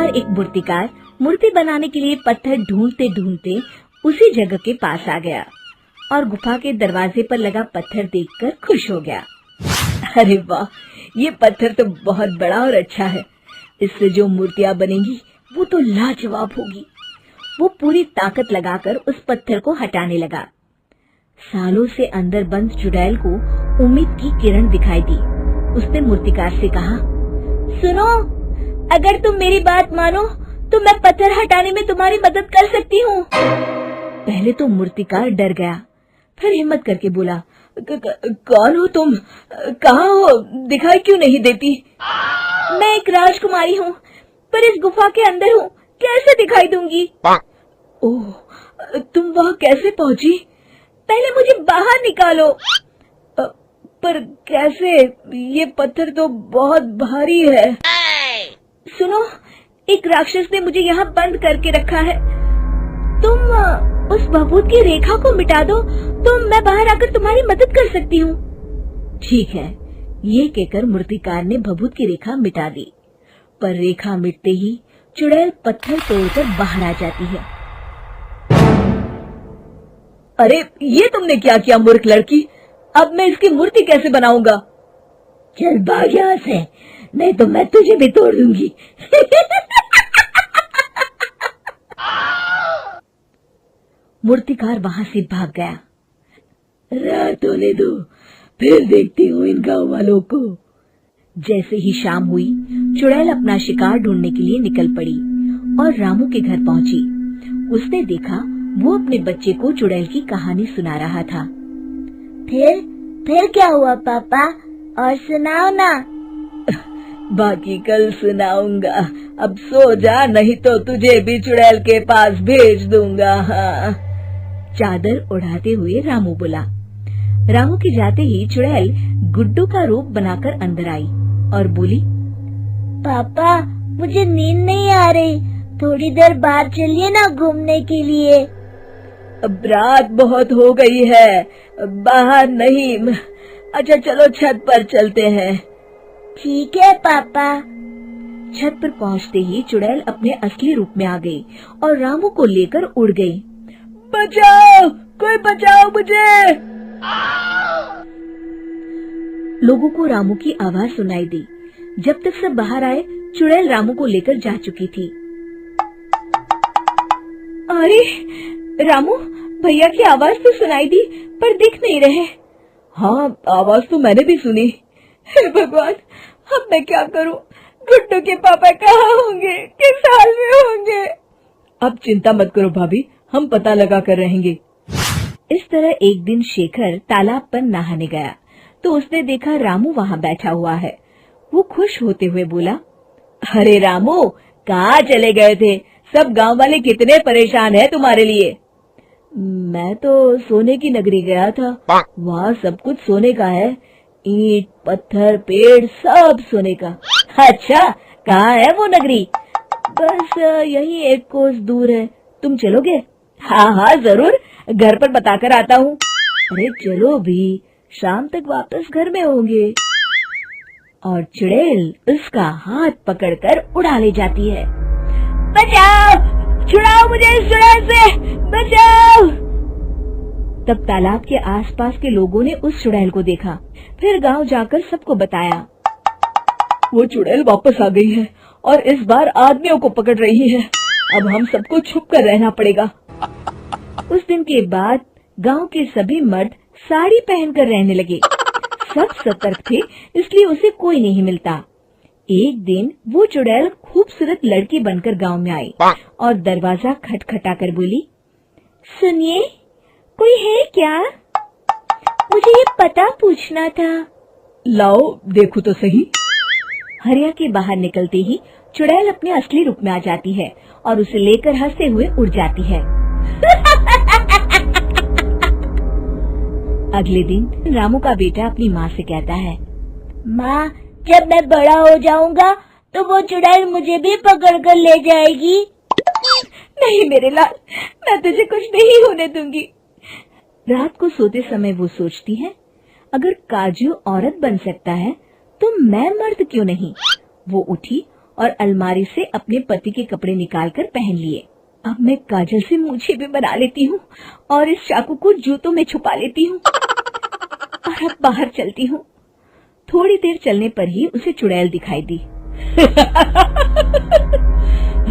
बार एक मूर्तिकार मूर्ति बनाने के लिए पत्थर ढूंढते ढूंढते उसी जगह के पास आ गया और गुफा के दरवाजे पर लगा पत्थर देखकर खुश हो गया। अरे वाह, ये पत्थर तो बहुत बड़ा और अच्छा है। इससे जो मूर्तियां बनेंगी वो तो लाजवाब होगी। वो पूरी ताकत लगाकर उस पत्थर को हटाने लगा। सालों से अंदर बंद चुड़ैल को उम्मीद की किरण दिखाई दी। उसने मूर्तिकार से कहा, सुनो, अगर तुम मेरी बात मानो तो मैं पत्थर हटाने में तुम्हारी मदद कर सकती हूँ। पहले तो मूर्तिकार डर गया, फिर हिम्मत करके बोला, कौन हो तुम? कहाँ हो? दिखाई क्यों नहीं देती? मैं एक राजकुमारी हूँ, पर इस गुफा के अंदर हूँ, कैसे दिखाई दूंगी? ओह, तुम वहाँ कैसे पहुँची? पहले मुझे बाहर निकालो। पर कैसे? ये पत्थर तो बहुत भारी है। सुनो, एक राक्षस ने मुझे यहाँ बंद करके रखा है। तुम उस भभूत की रेखा को मिटा दो तो मैं बाहर आकर तुम्हारी मदद कर सकती हूँ। ठीक है, ये कहकर मूर्तिकार ने भभूत की रेखा मिटा दी। पर रेखा मिटते ही चुड़ैल पत्थर तोड़कर बाहर आ जाती है। अरे, ये तुमने क्या किया मूर्ख लड़की? अब मैं इसकी मूर्ति कैसे बनाऊंगा? चल भाग यहाँ से, नहीं तो मैं तुझे भी तोड़ दूंगी। मूर्तिकार वहां से भाग गया। रात होने दो, फिर देखती हूँ इन गाँव वालों को। जैसे ही शाम हुई, चुड़ैल अपना शिकार ढूंढने के लिए निकल पड़ी और रामू के घर पहुंची। उसने देखा वो अपने बच्चे को चुड़ैल की कहानी सुना रहा था। फिर क्या हुआ पापा? और सुनाओ ना। बाकी कल सुनाऊंगा, अब सो जा, नहीं तो तुझे भी चुड़ैल के पास भेज दूंगा। हाँ। चादर उड़ाते हुए रामू बोला। रामू के जाते ही चुड़ैल गुड्डू का रूप बनाकर अंदर आई और बोली, पापा मुझे नींद नहीं आ रही, थोड़ी देर बाहर चलिए ना घूमने के लिए। अब रात बहुत हो गई है, बाहर नहीं। अच्छा चलो छत पर चलते हैं। ठीक है पापा। छत पर पहुंचते ही चुड़ैल अपने असली रूप में आ गई और रामू को लेकर उड़ गई। बचाओ, कोई बचाओ मुझे। लोगों को रामू की आवाज सुनाई दी। जब तक सब बाहर आए, चुड़ैल रामू को लेकर जा चुकी थी। अरे रामू, भैया की आवाज तो सुनाई दी पर दिख नहीं रहे। हाँ, आवाज तो मैंने भी सुनी। हे भगवान, अब मैं क्या करूं? गुड्डू के पापा कहाँ होंगे? किस हाल में होंगे? अब चिंता मत करो भाभी, हम पता लगा कर रहेंगे। इस तरह एक दिन शेखर तालाब पर नहाने गया तो उसने देखा रामू वहाँ बैठा हुआ है। वो खुश होते हुए बोला, अरे रामू, कहाँ चले गए थे? सब गांव वाले कितने परेशान हैं तुम्हारे लिए। मैं तो सोने की नगरी गया था, वहाँ सब कुछ सोने का है, ईंट पत्थर पेड़ सब सोने का। अच्छा, कहाँ है वो नगरी? बस यही एक कोस दूर है, तुम चलोगे? हाँ हाँ जरूर, घर पर बताकर आता हूँ। अरे चलो भी, शाम तक वापस घर में होंगे। और चुड़ैल उसका हाथ पकड़कर उड़ा ले जाती है। बचाओ, छुड़ाओ मुझे इस चुड़ैल से, बचाओ। तब तालाब के आसपास के लोगों ने उस चुड़ैल को देखा, फिर गांव जाकर सबको बताया। वो चुड़ैल वापस आ गई है और इस बार आदमियों को पकड़ रही है। अब हम सबको छुप कर रहना पड़ेगा। उस दिन के बाद गांव के सभी मर्द साड़ी पहनकर रहने लगे। सब सतर्क थे, इसलिए उसे कोई नहीं मिलता। एक दिन वो चुड़ैल खूबसूरत लड़की बनकर गांव में आई और दरवाजा खटखटाकर बोली, सुनिए, कोई है क्या? मुझे ये पता पूछना था। लाओ देखो तो सही। हरिया के बाहर निकलते ही चुड़ैल अपने असली रूप में आ जाती है और उसे लेकर हंसते हुए उड़ जाती है। अगले दिन रामू का बेटा अपनी माँ से कहता है, माँ, जब मैं बड़ा हो जाऊंगा तो वो चुड़ैल मुझे भी पकड़ कर ले जाएगी। नहीं मेरे लाल, मैं तुझे कुछ नहीं होने दूंगी। रात को सोते समय वो सोचती है, अगर काजू औरत बन सकता है तो मैं मर्द क्यों नहीं। वो उठी और अलमारी से अपने पति के कपड़े निकालकर पहन लिए। अब मैं काजल से मूछें भी बना लेती हूँ और इस चाकू को जूतों में छुपा लेती हूँ और अब बाहर चलती हूँ। थोड़ी देर चलने पर ही उसे चुड़ैल दिखाई दी।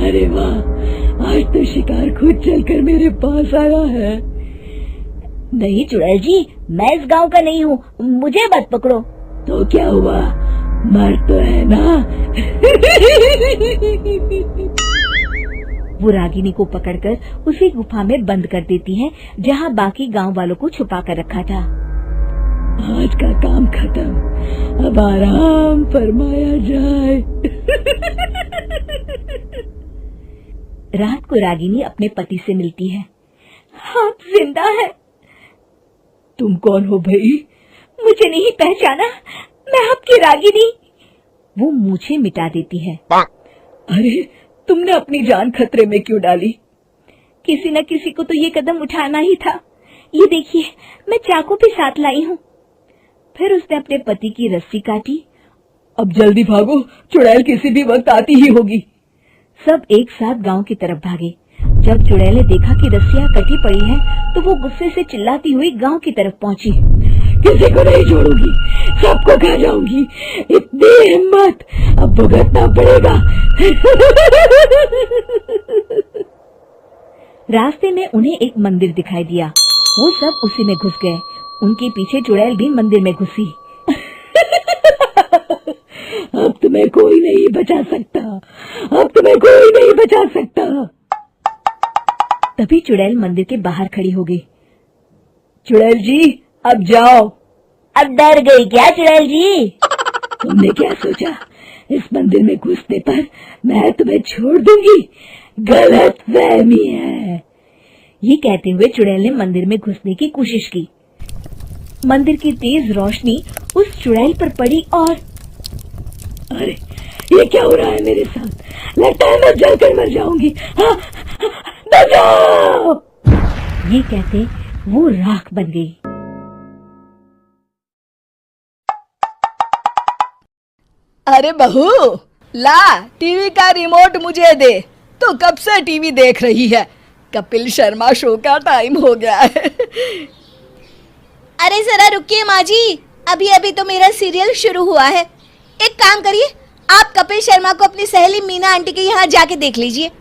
अरे वाह, आज तो शिकार खुद चलकर मेरे पास आया है। नहीं चुड़ैल जी, मैं इस गांव का नहीं हूँ, मुझे मत पकड़ो। तो क्या हुआ, मर तो है ना? वो रागिनी को पकड़कर उसी गुफा में बंद कर देती है जहाँ बाकी गांव वालों को छुपा कर रखा था। आज का काम खत्म, अब आराम फरमाया जाए। रात को रागिनी अपने पति से मिलती है। आप जिंदा है? तुम कौन हो भाई? मुझे नहीं पहचाना, मैं आपकी रागिनी। वो मूछें मिटा देती है। अरे तुमने अपनी जान खतरे में क्यों डाली? किसी न किसी को तो ये कदम उठाना ही था। ये देखिए, मैं चाकू भी साथ लाई हूँ। फिर उसने अपने पति की रस्सी काटी। अब जल्दी भागो, चुड़ैल किसी भी वक्त आती ही होगी। सब एक साथ गांव की तरफ भागे। जब चुड़ैल ने देखा कि रस्सियां कटी पड़ी हैं, तो वो गुस्से से चिल्लाती हुई गांव की तरफ पहुंची। किसी को नहीं छोड़ूंगी, सबको खा जाऊंगी। इतनी हिम्मत, अब भुगतना पड़ेगा। रास्ते में उन्हें एक मंदिर दिखाई दिया। वो सब उसी में घुस गए। उनके पीछे चुड़ैल भी मंदिर में घुसी। अब तुम्हें कोई नहीं बचा सकता, अब तुम्हें कोई नहीं बचा सकता। तभी चुड़ैल मंदिर के बाहर खड़ी हो गई। चुड़ैल जी, अब जाओ। अब डर गई क्या चुड़ैल जी? तुमने क्या सोचा, इस मंदिर में घुसने पर मैं तुम्हें छोड़ दूंगी? गलत फहमी है। ये कहते हुए चुड़ैल ने मंदिर में घुसने की कोशिश की। मंदिर की तेज रोशनी उस चुड़ैल पर पड़ी और अरे ये क्या हो रहा है मेरे साथ? लगता है मैं जलकर मर जाऊंगी। बचाओ! ये कहते वो राख बन गई। अरे बहू, ला टीवी का रिमोट मुझे दे। तो कब से टीवी देख रही है? कपिल शर्मा शो का टाइम हो गया है। अरे जरा रुकिए माँ जी, अभी अभी तो मेरा सीरियल शुरू हुआ है। एक काम करिए, आप कपिल शर्मा को अपनी सहेली मीना आंटी के यहाँ जाके देख लीजिए।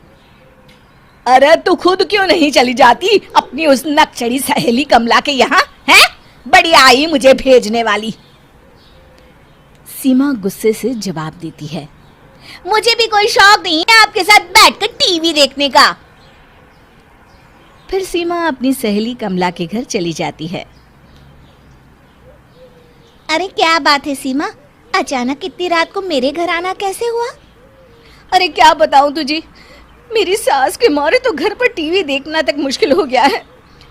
अरे तू खुद क्यों नहीं चली जाती अपनी उस नकचड़ी सहेली कमला के यहाँ? हैं? बड़ी आई मुझे भेजने वाली। सीमा गुस्से से जवाब देती है, मुझे भी कोई शौक नहीं है आपके साथ बैठकर टीवी देखने का। फिर सीमा अपनी सहेली कमला के घर चली जाती है। अरे क्या बात है सीमा, अचानक इतनी रात को मेरे घर आना कैसे हुआ? अरे क्या बताऊं तुझे, मेरी सास के मारे तो घर पर टीवी देखना तक मुश्किल हो गया है,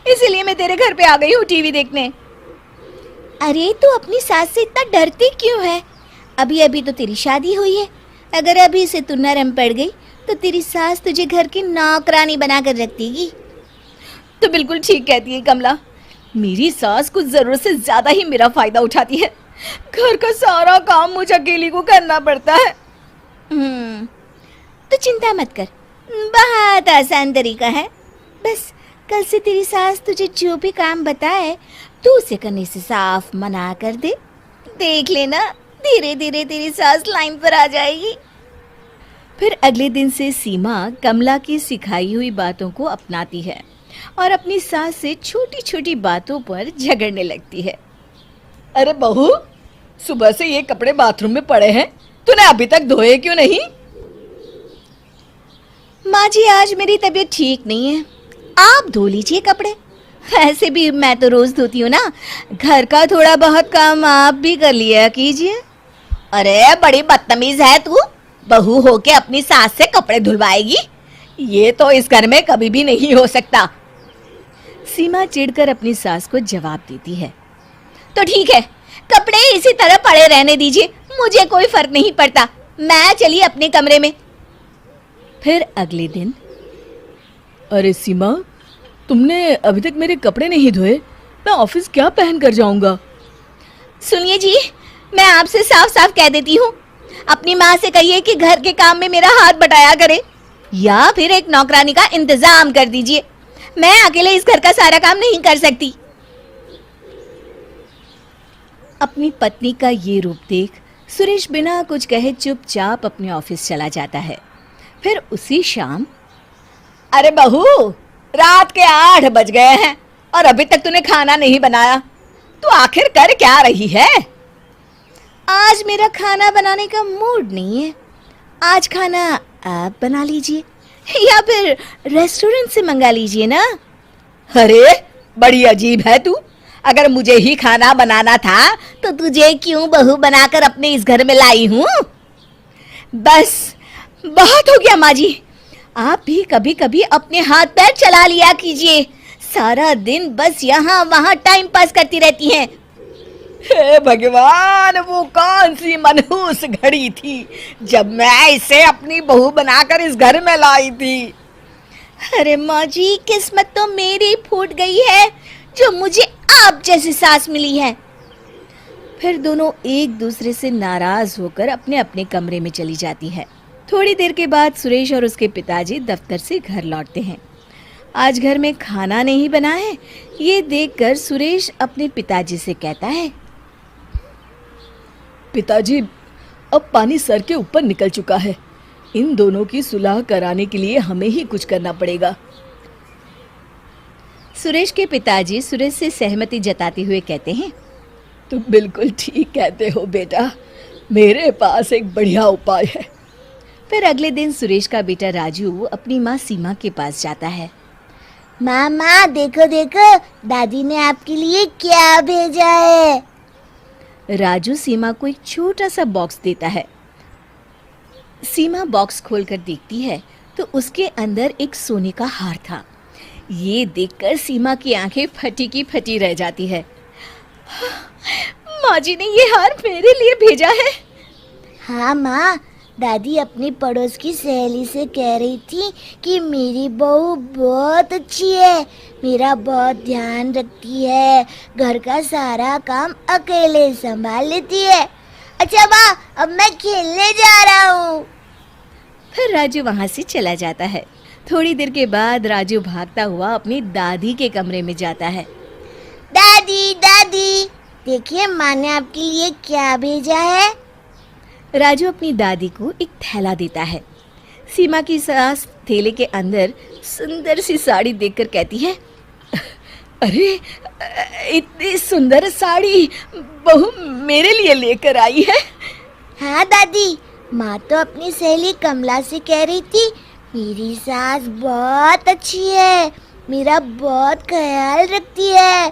इसीलिए मैं तेरे घर पे आ गई हूँ टीवी देखने। अरे तू अपनी सास से इतना डरती क्यों है? अभी अभी तो तेरी शादी हुई है। अगर अभी से तू नरम पड़ गई तो तेरी सास तुझे घर की नौकरानी बनाकर रख देगी। तो बिल्कुल ठीक कहती है कमला, मेरी सास कुछ जरूरत से ज्यादा ही मेरा फायदा उठाती है। घर का सारा काम मुझे अकेली को करना पड़ता है। तो चिंता मत कर, बहुत आसान तरीका है। बस कल से तेरी सास तुझे जो भी काम बताए तू उसे करने से साफ मना कर दे। देख लेना, धीरे धीरे तेरी सास लाइन पर आ जाएगी। फिर अगले दिन से सीमा कमला की सिखाई हुई बातों को अपनाती है और अपनी सास से छोटी छोटी बातों पर झगड़ने लगती है। अरे बहू, सुबह से ये कपड़े बाथरूम में पड़े हैं, तूने अभी तक धोए क्यों नहीं? माँ जी, आज मेरी तबीयत ठीक नहीं है, आप धो लीजिए कपड़े। ऐसे भी मैं तो रोज धोती हूँ ना, घर का थोड़ा बहुत काम आप भी कर लिया कीजिए। अरे बड़ी बदतमीज है तू, बहू होके अपनी सास से कपड़े धुलवाएगी? ये तो इस घर में कभी भी नहीं हो सकता। सीमा चिढ़कर अपनी सास को जवाब देती है। तो ठीक है, कपड़े इसी तरह पड़े रहने दीजिए, मुझे कोई फर्क नहीं पड़ता। मैं चली अपने कमरे में। फिर अगले दिन। अरे सीमा, तुमने अभी तक मेरे कपड़े नहीं धोए, मैं ऑफिस क्या पहन कर जाऊंगा? सुनिए जी, मैं आपसे साफ साफ कह देती हूँ, अपनी माँ से कहिए कि घर के काम में मेरा हाथ बटाया करे, या फिर एक नौकरानी का इंतजाम कर दीजिए। मैं अकेले इस घर का सारा काम नहीं कर सकती। अपनी पत्नी का ये रूप देख सुरेश बिना कुछ कहे चुपचाप अपने ऑफिस चला जाता है। फिर उसी शाम, अरे बहू, रात के 8 बज गए हैं और अभी तक तूने खाना नहीं बनाया। तू आखिर कर क्या रही है? आज मेरा खाना बनाने का मूड नहीं है। आज खाना आप बना लीजिए या फिर रेस्टोरेंट से मंगा लीजिए ना। अरे बड़ी अजीब है तू। अगर मुझे ही खाना बनाना था तो तुझे क्यों बहू बनाकर अपने इस घर में लाई हूँ? बस बहुत हो गया माँ जी। आप भी कभी कभी अपने हाथ पैर चला लिया कीजिए। सारा दिन बस यहाँ वहाँ टाइम पास करती रहती हैं। हे भगवान, वो कौन सी मनहूस घड़ी थी जब मैं इसे अपनी बहू बनाकर इस घर में लाई थी। अरे माँ जी, किस्मत तो मेरी फूट गई है जो मुझे आप जैसी सास मिली है। फिर दोनों एक दूसरे से नाराज होकर अपने अपने कमरे में चली जाती है। थोड़ी देर के बाद सुरेश और उसके पिताजी दफ्तर से घर लौटते हैं। आज घर में खाना नहीं बना है, ये देखकर सुरेश अपने पिताजी से कहता है, पिताजी, अब पानी सर के ऊपर निकल चुका है। इन दोनों की सुलह कराने के लिए हमें ही कुछ करना पड़ेगा। सुरेश के पिताजी सुरेश से सहमति जताते हुए कहते हैं, तुम बिल्कुल ठीक कहते हो बेटा, मेरे पास एक बढ़िया उपाय है। फिर अगले दिन सुरेश का बेटा राजू अपनी माँ सीमा के पास जाता है। मामा, देखो देखो, दादी ने आपके लिए क्या भेजा है। राजू सीमा को एक छोटा सा बॉक्स देता है। सीमा बॉक्स खोलकर देखती है तो उसके अंदर एक सोने का हार था। ये देखकर सीमा की आंखें फटी की फटी रह जाती है। माँ जी ने ये हार मेरे लिए भेजा है। हाँ माँ, दादी अपनी पड़ोस की सहेली से कह रही थी कि मेरी बहू बहुत अच्छी है, मेरा बहुत ध्यान रखती है, घर का सारा काम अकेले संभाल लेती है। अच्छा माँ, अब मैं खेलने जा रहा हूँ। फिर राजू वहाँ से चला जाता है। थोड़ी देर के बाद राजू भागता हुआ अपनी दादी के कमरे में जाता है। दादी दादी, देखिए माँ ने आपके लिए क्या भेजा है। राजू अपनी दादी को एक थैला देता है। सीमा की सास थैले के अंदर सुंदर सी साड़ी देखकर कहती है, अरे इतनी सुंदर साड़ी बहू मेरे लिए लेकर आई है। हाँ दादी, माँ तो अपनी सहेली कमला से कह रही थी मेरी सास बहुत अच्छी है, मेरा बहुत ख्याल रखती है।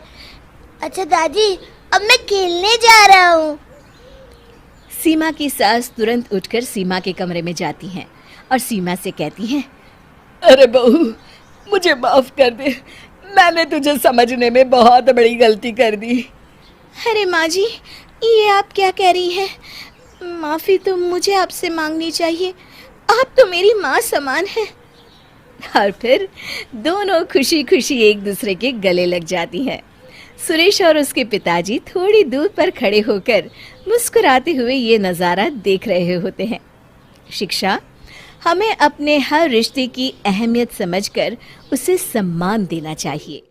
अच्छा दादी, अब मैं खेलने जा रहा हूँ। सीमा की सास तुरंत उठकर सीमा के कमरे में जाती हैं और सीमा से कहती हैं, अरे बहू, मुझे माफ कर दे, मैंने तुझे समझने में बहुत बड़ी गलती कर दी। अरे माँ जी, ये आप क्या कह रही हैं? माफ़ी तो मुझे आपसे मांगनी चाहिए, आप तो मेरी माँ समान हैं। और फिर दोनों खुशी खुशी एक दूसरे के गले लग जाती हैं। सुरेश और उसके पिताजी थोड़ी दूर पर खड़े होकर मुस्कुराते हुए ये नज़ारा देख रहे होते हैं। शिक्षा, हमें अपने हर रिश्ते की अहमियत समझकर उसे सम्मान देना चाहिए।